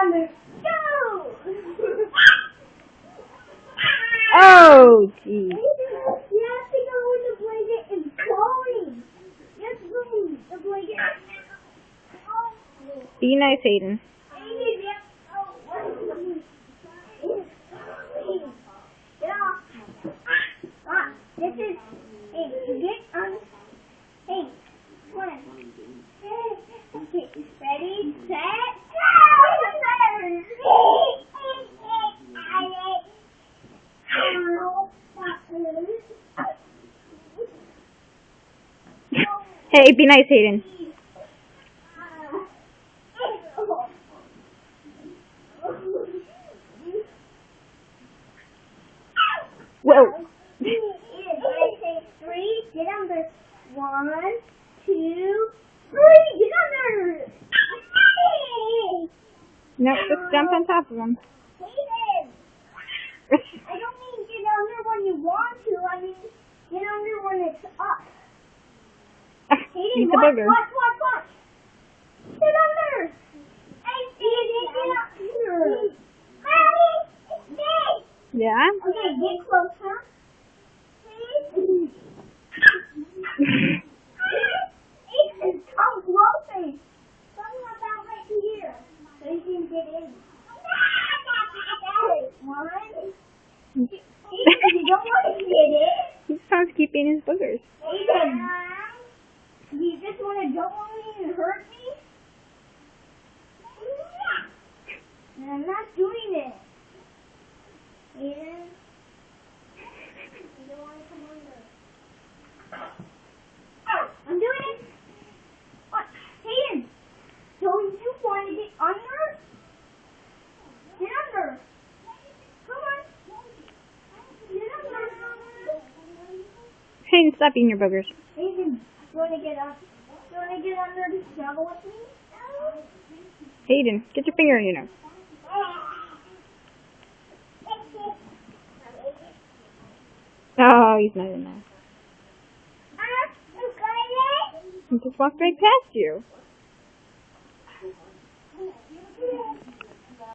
under. Go! Oh, geez. You have to go when the blanket is going. You have to go when the blanket is Be nice, Hayden. Get off. This is, hey, get on. Hey, come on. Okay, ready, set, Hey, be nice, Hayden. Whoa. Three, get under. 1, 2, 3, get under. Nope, just jump on top of him. Hayden, I don't mean get under when you want to. I mean get under when it's up. Hayden, Eat the booger. watch. Get under. Get under. Yeah? Okay, get close, huh? Ethan, come closer. Something about right here. So you can get in. One. Ethan, you don't want to get in. He just wants to keep eating his boogers. Ethan, you just don't want me to hurt me? And I'm not doing it. Ethan, you don't want to come under. I'm doing it. What? Hayden, don't you want to get under? Get under. Come on. Get under. Hayden, stop eating your boogers. Hayden, you want to get up? You want to get under to snuggle with me? Hayden, get your finger in your nose. Oh, he's not in there. He just walked right past you.